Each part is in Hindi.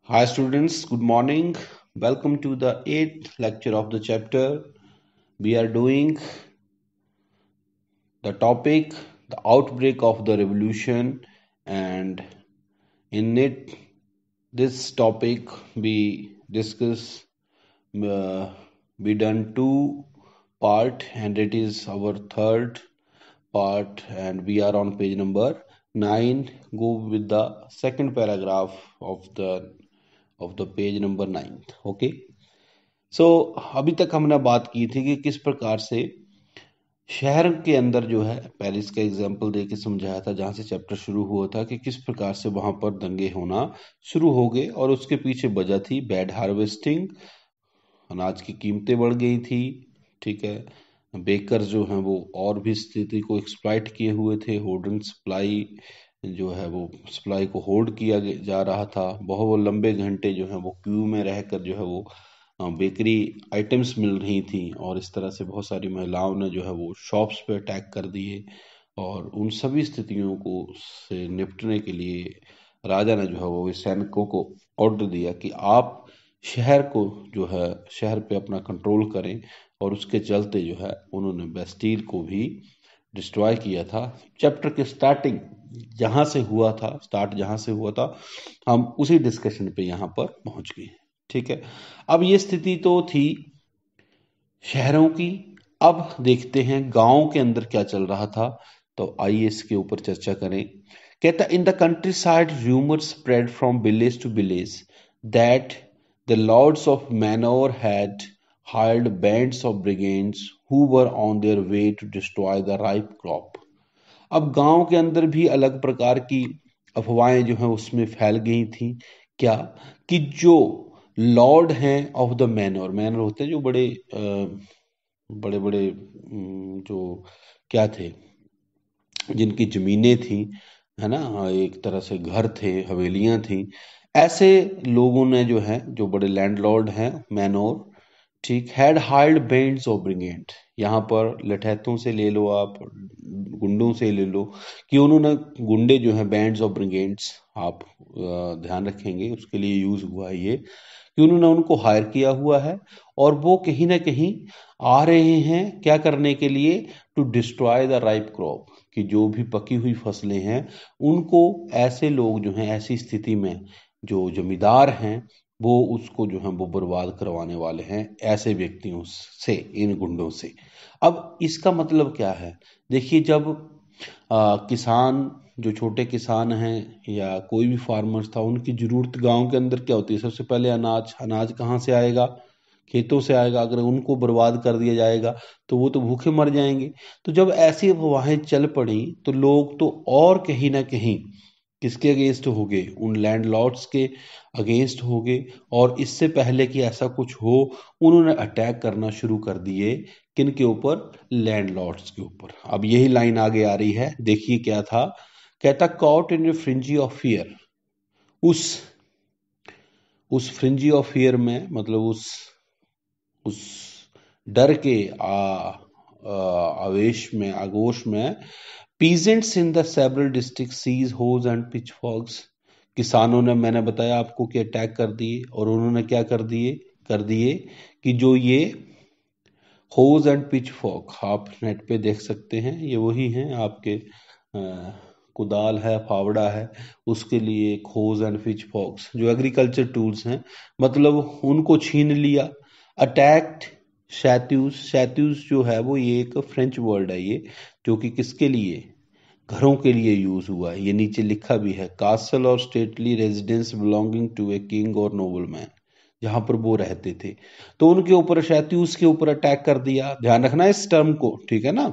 Hi students, good morning. Welcome to the 8th lecture of the chapter. We are doing the topic the outbreak of the revolution, and in it this topic we discuss uh, we done two part, and it is our third part, and we are on page number 9. Go with the second paragraph of the page number 9. Okay. सो अभी तक हमने बात की थी कि किस प्रकार से शहर के अंदर जो है पेरिस का एग्जाम्पल दे के समझाया था, जहां से चैप्टर शुरू हुआ था कि किस प्रकार से वहां पर दंगे होना शुरू हो गए, और उसके पीछे वजह थी बैड हार्वेस्टिंग। अनाज की कीमतें बढ़ गई थी। ठीक है। बेकर जो हैं वो और भी स्थिति को एक्सप्लॉइट किए हुए थे। होल्डन सप्लाई जो है वो सप्लाई को होल्ड किया जा रहा था। बहुत लंबे घंटे जो है वो क्यू में रहकर जो है वो बेकरी आइटम्स मिल रही थी, और इस तरह से बहुत सारी महिलाओं ने जो है वो शॉप्स पे अटैक कर दिए। और उन सभी स्थितियों को से निपटने के लिए राजा ने जो है वो सैनिकों को ऑर्डर दिया कि आप शहर को जो है शहर पे अपना कंट्रोल करें, और उसके चलते जो है उन्होंने बेस्टील को भी डिस्ट्रॉय किया था। चैप्टर के स्टार्टिंग जहां से हुआ था, स्टार्ट जहां से हुआ था, हम उसी डिस्कशन पे यहाँ पर पहुंच गए। ठीक है। अब ये स्थिति तो थी शहरों की। अब देखते हैं गांव के अंदर क्या चल रहा था। तो आइए इसके ऊपर चर्चा करें। कहता in the countryside rumour spread from village to village that the lords of manor had hired bands of brigades who were on their way to destroy the ripe crop. अब गांव के अंदर भी अलग प्रकार की अफवाहें जो हैं उसमें फैल गई थी। क्या कि जो लॉर्ड हैं ऑफ द मैनर, मैनर होते हैं जो बड़े बड़े बड़े जो क्या थे, जिनकी जमीनें थी, है ना, एक तरह से घर थे, हवेलियां थी। ऐसे लोगों ने जो है, जो बड़े लैंडलॉर्ड हैं मैनोर, ठीक, had hired bands of brigade. यहाँ पर लठैतों से ले लो, आप गुंडों से ले लो, कि उन्होंने गुंडे जो हैं बैंड्स ऑफ ब्रिगेड्स, आप ध्यान रखेंगे उसके लिए यूज हुआ है ये, कि उन्होंने उनको हायर किया हुआ है, और वो कहीं ना कहीं आ रहे हैं क्या करने के लिए, to destroy the ripe crop, कि जो भी पकी हुई फसलें हैं उनको ऐसे लोग जो हैं, ऐसी स्थिति में जो जमींदार हैं वो उसको जो है वो बर्बाद करवाने वाले हैं, ऐसे व्यक्तियों से, इन गुंडों से। अब इसका मतलब क्या है? देखिए, जब किसान, जो छोटे किसान हैं या कोई भी फार्मर्स था, उनकी जरूरत गांव के अंदर क्या होती है? सबसे पहले अनाज। अनाज कहाँ से आएगा? खेतों से आएगा। अगर उनको बर्बाद कर दिया जाएगा तो वो तो भूखे मर जाएंगे। तो जब ऐसी अफवाहें चल पड़ी तो लोग तो और कहीं ना कहीं किसके अगेंस्ट हो गए? उन लैंडलॉर्ड्स के अगेंस्ट हो गए। और इससे पहले कि ऐसा कुछ हो, उन्होंने अटैक करना शुरू कर दिए। किन के ऊपर? लैंडलॉर्ड्स के ऊपर। अब यही लाइन आगे आ रही है, देखिए क्या था। कहता कॉट इन फ्रिंजी ऑफ फियर। उस उस फ्रिंजी ऑफ फियर में, मतलब उस डर के आवेश में, आगोश में, peasants in the several district seize hoes and pitchforks. किसानों ने, मैंने बताया आपको, कि अटैक कर दिए, और उन्होंने क्या कर दिए कि जो ये होज एंड पिचफॉक, आप नेट पे देख सकते हैं, ये वही हैं आपके कुदाल है, फावड़ा है, उसके लिए एक होज एंड पिचफॉक्स, जो एग्रीकल्चर टूल्स हैं, मतलब उनको छीन लिया। अटैक्ड शैत्यूस। शैत्यूस जो है वो ये एक फ्रेंच वर्ड है, ये जो कि किसके लिए? घरों के लिए यूज हुआ है। ये नीचे लिखा भी है, कासल और stately residence belonging to a king और नोबल मैन, जहां पर वो रहते थे। तो उनके ऊपर, शैत्यूस के ऊपर अटैक कर दिया। ध्यान रखना इस टर्म को, ठीक है ना।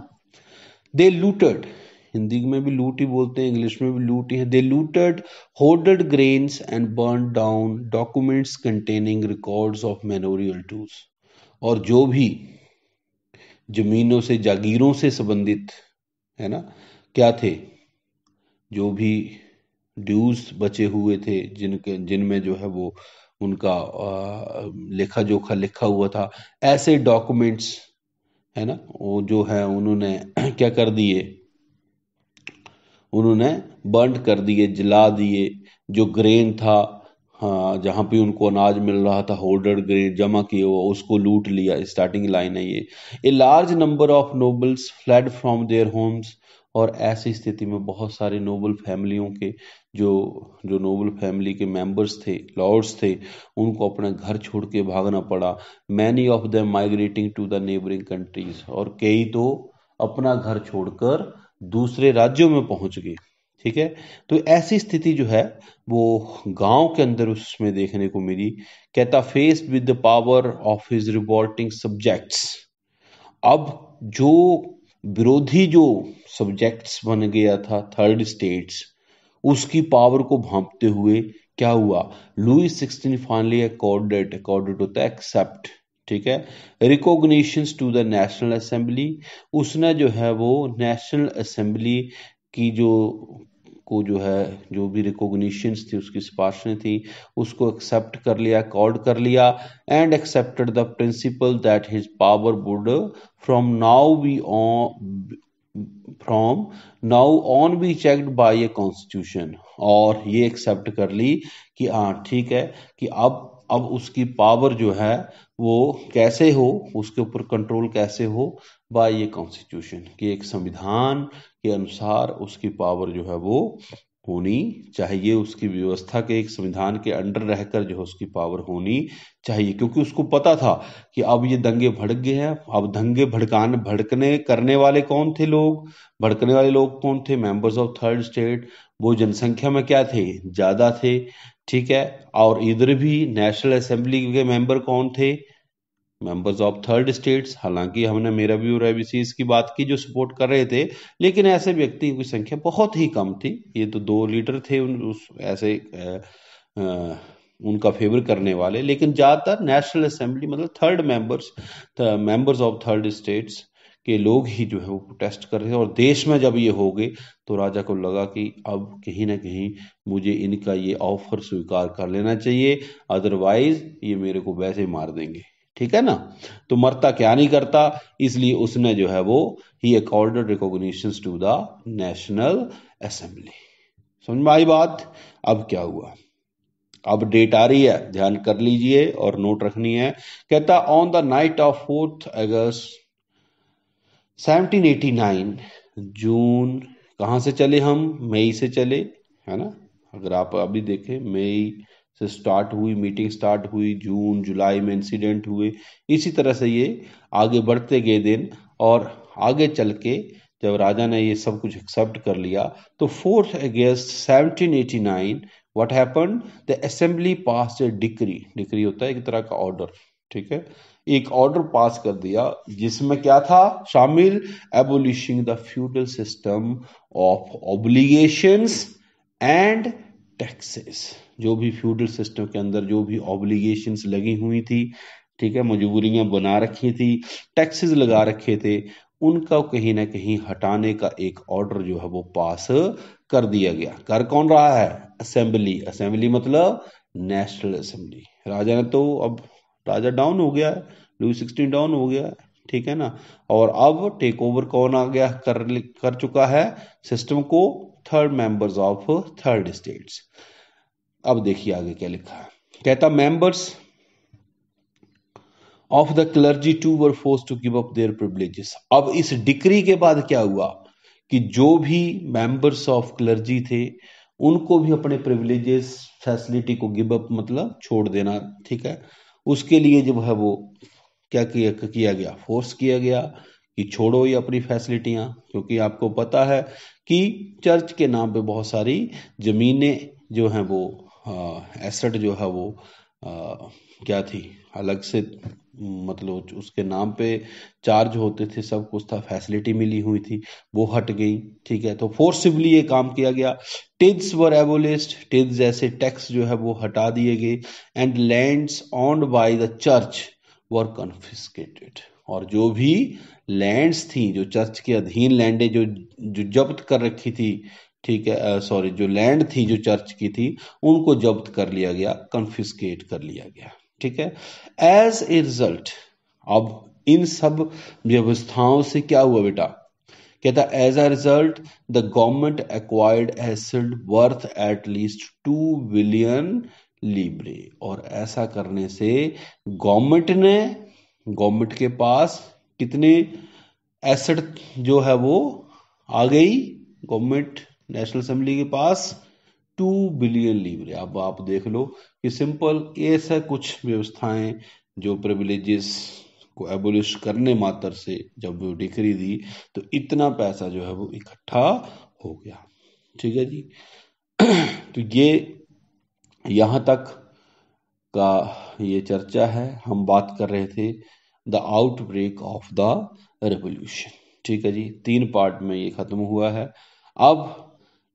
दे लूटेड, हिंदी में भी लूट ही बोलते हैं, इंग्लिश में भी लूट ही है। They looted hoarded grains and burn down documents containing records of memorial tools. और जो भी जमीनों से, जागीरों से संबंधित, है ना, क्या थे, जो भी ड्यूज बचे हुए थे, जिनमें जो है वो उनका लेखा जोखा लिखा हुआ था, ऐसे डॉक्यूमेंट्स, है ना, वो जो है उन्होंने क्या कर दिए? उन्होंने बर्न कर दिए, जला दिए। जो ग्रेन था, हाँ, जहाँ पे उनको अनाज मिल रहा था, होल्डर ग्रेन जमा किए हुआ, उसको लूट लिया। स्टार्टिंग लाइन है ये। A large number of nobles fled from their homes. और ऐसी स्थिति में बहुत सारे नोबल फैमिलियों के जो जो नोबल फैमिली के मेंबर्स थे, लॉर्ड्स थे, उनको अपना घर छोड़ के भागना पड़ा। Many of them migrating to the neighbouring countries. और कई तो अपना घर छोड़कर दूसरे राज्यों में पहुंच गए। ठीक है। तो ऐसी स्थिति जो है वो गांव के अंदर उसमें देखने को मिली। कहता faced with the power of his revolting subjects. अब जो विरोधी जो सब्जेक्ट्स बन गया था थर्ड स्टेट्स, उसकी पावर को भांपते हुए क्या हुआ, लुईस 16 फाइनली अकॉर्डेड होता है एक्सेप्ट। ठीक है। Recognitions to the national Assembly. उसने जो है वो नेशनल असेंबली की जो है जो भी रिकॉग्निशंस थी, उसकी सिफारिशें थी, उसको एक्सेप्ट कर लिया, अकॉर्ड कर लिया। And accepted the principal that his power wood from now be on from now on be checked by a constitution. और ये एक्सेप्ट कर ली कि हाँ ठीक है, कि अब उसकी पावर जो है वो कैसे हो, उसके ऊपर कंट्रोल कैसे हो, बाय ये कॉन्स्टिट्यूशन, कि एक संविधान के अनुसार उसकी पावर जो है वो होनी चाहिए। उसकी व्यवस्था के एक संविधान के अंडर रहकर जो है उसकी पावर होनी चाहिए। क्योंकि उसको पता था कि अब ये दंगे भड़क गए हैं। अब दंगे भड़कने करने वाले कौन थे लोग, भड़कने वाले लोग कौन थे, मेंबर्स ऑफ थर्ड स्टेट। वो जनसंख्या में क्या थे, ज्यादा थे। ठीक है। और इधर भी नेशनल असेंबली के मेंबर कौन थे, मेंबर्स ऑफ थर्ड स्टेट्स। हालांकि हमने मेरा भी और एबीसीज की बात की जो सपोर्ट कर रहे थे, लेकिन ऐसे व्यक्ति की संख्या बहुत ही कम थी। ये तो 2 लीडर थे उस ऐसे उनका फेवर करने वाले। लेकिन ज्यादातर नेशनल असेंबली मतलब third members of third states के लोग ही जो है वो प्रोटेस्ट कर रहे थे। और देश में जब ये हो गए तो राजा को लगा कि अब कहीं ना कहीं मुझे इनका ये ऑफर स्वीकार कर लेना चाहिए, अदरवाइज ये मेरे को वैसे मार देंगे। ठीक है ना। तो मरता क्या नहीं करता, इसलिए उसने जो है वो he accorded recognitions to the national assembly. समझ में आई बात। अब क्या हुआ, अब डेट आ रही है, ध्यान कर लीजिए और नोट रखनी है। कहता ऑन द नाइट ऑफ 4 अगस्त 1789, जून, कहाँ से चले हम, मई से चले, है ना। अगर आप अभी देखें, मई से स्टार्ट हुई मीटिंग, स्टार्ट हुई, जून जुलाई में इंसिडेंट हुए, इसी तरह से ये आगे बढ़ते गए दिन। और आगे चल के जब राजा ने ये सब कुछ एक्सेप्ट कर लिया तो 4 अगस्त 1789 what happened, the assembly pass A decree. Decree होता है एक तरह का ऑर्डर। ठीक है। एक ऑर्डर पास कर दिया जिसमें क्या था शामिल, abolishing the feudal system of obligations and taxes. जो भी फ्यूडल सिस्टम के अंदर जो भी ऑब्लिगेशंस लगी हुई थी, ठीक है, मजबूरियां बना रखी थी, टैक्सेस लगा रखे थे, उनका कहीं ना कहीं हटाने का एक ऑर्डर जो है वो पास कर दिया गया। कर कौन रहा है, असेंबली। असेंबली मतलब नेशनल असेंबली। राजा ने तो अब राजा डाउन हो गया है, लुई 16 डाउन हो गया है। ठीक है ना। और अब टेक ओवर कौन आ गया, कर चुका है सिस्टम को, third members of third states. अब देखिए आगे क्या लिखा है। कहता members of the clergy to were force to give up their privileges. अब इस डिक्री के बाद क्या हुआ कि जो भी मेंबर्स ऑफ क्लर्जी थे उनको भी अपने प्रिविलेजेस फैसिलिटी को गिव अप मतलब छोड़ देना। ठीक है। उसके लिए जो है वो क्या किया गया, फोर्स किया गया कि छोड़ो ये अपनी फैसिलिटियां। क्योंकि आपको पता है कि चर्च के नाम पे बहुत सारी जमीनें जो हैं वो एसेट जो है वो क्या थी, अलग से मतलब उसके नाम पे चार्ज होते थे, सब कुछ था, फैसिलिटी मिली हुई थी, वो हट गई। ठीक है। तो फोर्सिबली ये काम किया गया। टिथ्स वर एबोलिश्ड। टिथ्स जैसे टैक्स जो है वो हटा दिए गए। And lands owned by the church were confiscated. और जो भी लैंड्स थी, जो चर्च के अधीन लैंडें जो जो जब्त कर रखी थी, ठीक है, सॉरी, जो लैंड थी जो चर्च की थी, उनको जब्त कर लिया गया, कन्फिस्केट कर लिया गया। ठीक है। एज ए रिजल्ट, अब इन सब व्यवस्थाओं से क्या हुआ बेटा, कहता as a result the government acquired asset worth at least 2 billion लिब्रे। और ऐसा करने से गवर्नमेंट के पास कितने एसेट जो है वो आ गई, गवर्नमेंट नेशनल असेंबली के पास 2 बिलियन लिब्रे। अब आप देख लो कि सिंपल ऐसा कुछ व्यवस्थाएं जो प्रिविलेजेस को एबोलिश करने मात्र से जब वो डिक्री दी तो इतना पैसा जो है वो इकट्ठा हो गया। ठीक है जी। तो ये यहां तक का ये चर्चा है। हम बात कर रहे थे the outbreak of the revolution. ठीक है जी, 3 पार्ट में ये खत्म हुआ है। अब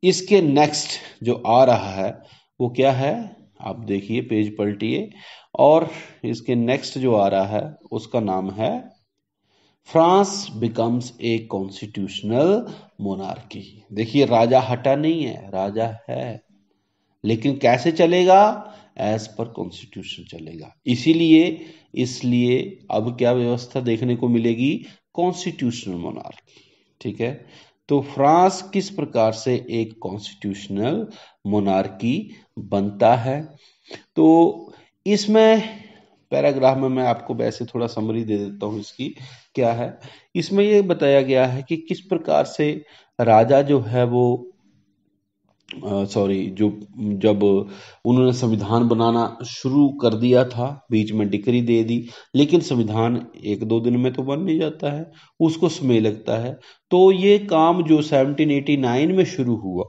इसके नेक्स्ट जो आ रहा है वो क्या है, आप देखिए, पेज पलटिए, और इसके नेक्स्ट जो आ रहा है उसका नाम है France becomes a constitutional monarchy. देखिए, राजा हटा नहीं है, राजा है, लेकिन कैसे चलेगा, एज पर कॉन्स्टिट्यूशन चलेगा। इसीलिए इसलिए अब क्या व्यवस्था देखने को मिलेगी, कॉन्स्टिट्यूशनल मोनार्की। ठीक है, तो फ्रांस किस प्रकार से एक कॉन्स्टिट्यूशनल मोनार्की बनता है, तो इसमें पैराग्राफ में मैं आपको वैसे थोड़ा समरी दे देता हूं इसकी। क्या है इसमें, ये बताया गया है कि किस प्रकार से राजा जो है वो सॉरी जो जब उन्होंने संविधान बनाना शुरू कर दिया था, बीच में डिक्री दे दी, लेकिन संविधान 1-2 दिन में तो बन नहीं जाता है, उसको समय लगता है। तो ये काम जो 1789 में शुरू हुआ,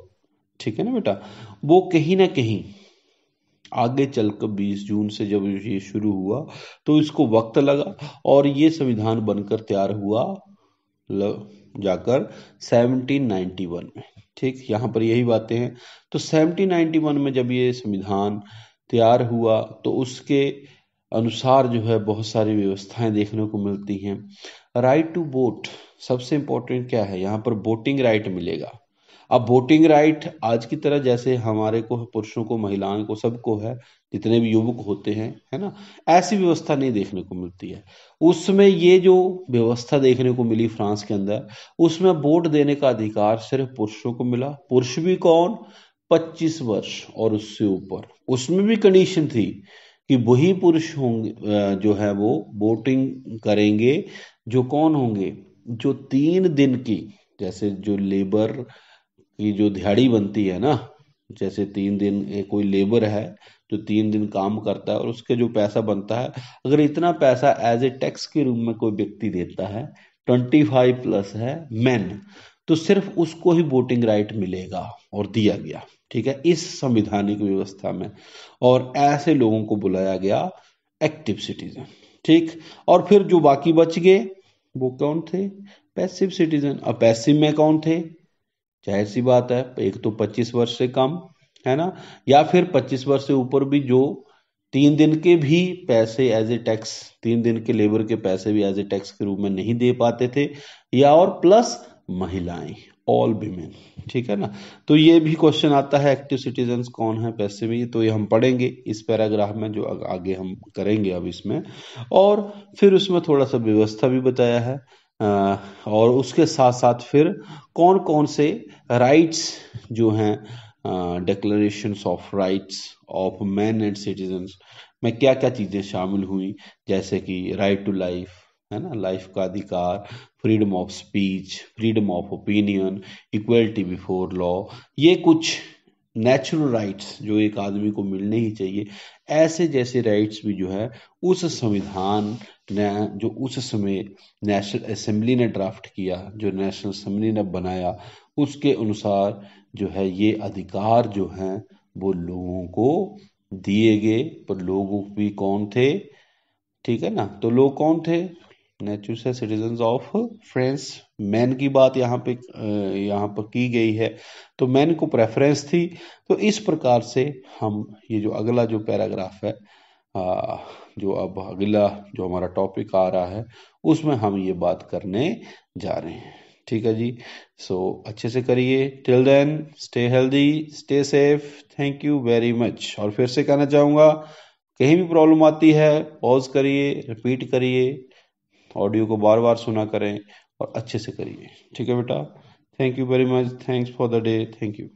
ठीक है ना बेटा, वो कहीं ना कहीं आगे चलकर 20 जून से जब ये शुरू हुआ तो इसको वक्त लगा, और ये संविधान बनकर तैयार हुआ जाकर 1791 में। ठीक, यहाँ पर यही बातें हैं। तो 1791 में जब ये संविधान तैयार हुआ तो उसके अनुसार जो है बहुत सारी व्यवस्थाएं देखने को मिलती हैं। राइट टू वोट, सबसे इंपॉर्टेंट क्या है, यहाँ पर वोटिंग राइट मिलेगा। अब वोटिंग राइट आज की तरह जैसे हमारे को, पुरुषों को, महिलाओं को, सबको है, जितने भी युवक होते हैं, है ना, ऐसी व्यवस्था नहीं देखने को मिलती है। उसमें ये जो व्यवस्था देखने को मिली फ्रांस के अंदर, उसमें वोट देने का अधिकार सिर्फ पुरुषों को मिला। पुरुष भी कौन, 25 वर्ष और उससे ऊपर। उसमें भी कंडीशन थी कि वही पुरुष होंगे जो है वो वोटिंग करेंगे, जो कौन होंगे, जो 3 दिन की, जैसे जो लेबर की जो दिहाड़ी बनती है ना, जैसे 3 दिन कोई लेबर है जो 3 दिन काम करता है और उसके जो पैसा बनता है, अगर इतना पैसा एज ए टैक्स के रूप में कोई व्यक्ति देता है, 25+ है मैन, तो सिर्फ उसको ही वोटिंग राइट मिलेगा, और दिया गया। ठीक है, इस संवैधानिक व्यवस्था में, और ऐसे लोगों को बुलाया गया एक्टिव सिटीजन। ठीक, और फिर जो बाकी बच गए वो कौन थे, पैसिव सिटीजन। अब पैसिव में कौन थे, जाहिर सी बात है, एक तो 25 वर्ष से कम, है ना, या फिर 25 वर्ष से ऊपर भी जो 3 दिन के भी पैसे एज ए टैक्स, 3 दिन के लेबर के पैसे भी एज ए टैक्स के रूप में नहीं दे पाते थे, या और प्लस महिलाएं, ऑल विमेन। ठीक है ना, तो ये भी क्वेश्चन आता है, एक्टिव सिटीजन्स कौन है, पैसे में, तो ये हम पढ़ेंगे इस पैराग्राफ में, जो आगे हम करेंगे अब इसमें। और फिर उसमें थोड़ा सा व्यवस्था भी बताया है, और उसके साथ साथ फिर कौन कौन से राइट्स जो हैं, declaration of rights of man and citizens में क्या क्या चीजें शामिल हुई, जैसे कि राइट टू लाइफ, है ना, लाइफ का अधिकार, freedom of speech, freedom of opinion, equality before law, ये कुछ नेचुरल राइट्स जो एक आदमी को मिलने ही चाहिए। ऐसे जैसे राइट्स भी जो है उस संविधान ने, जो उस समय नेशनल असेंबली ने ड्राफ्ट किया, जो नेशनल असेंबली ने बनाया, उसके अनुसार जो है ये अधिकार जो हैं वो लोगों को दिए गए। पर लोग भी कौन थे, ठीक है ना, तो लोग कौन थे, natural citizens of France. Man की बात यहाँ पर की गई है, तो मैन को प्रेफरेंस थी। तो इस प्रकार से हम ये जो अगला जो पैराग्राफ है, जो अब अगला जो हमारा टॉपिक आ रहा है, उसमें हम ये बात करने जा रहे हैं। ठीक है जी, सो अच्छे से करिए। Till then stay healthy, stay safe, thank you very much. और फिर से कहना चाहूंगा, कहीं भी प्रॉब्लम आती है पॉज करिए, रिपीट करिए, ऑडियो को बार बार सुना करें और अच्छे से करिए। ठीक है बेटा, thank you very much, thanks for the day, thank you.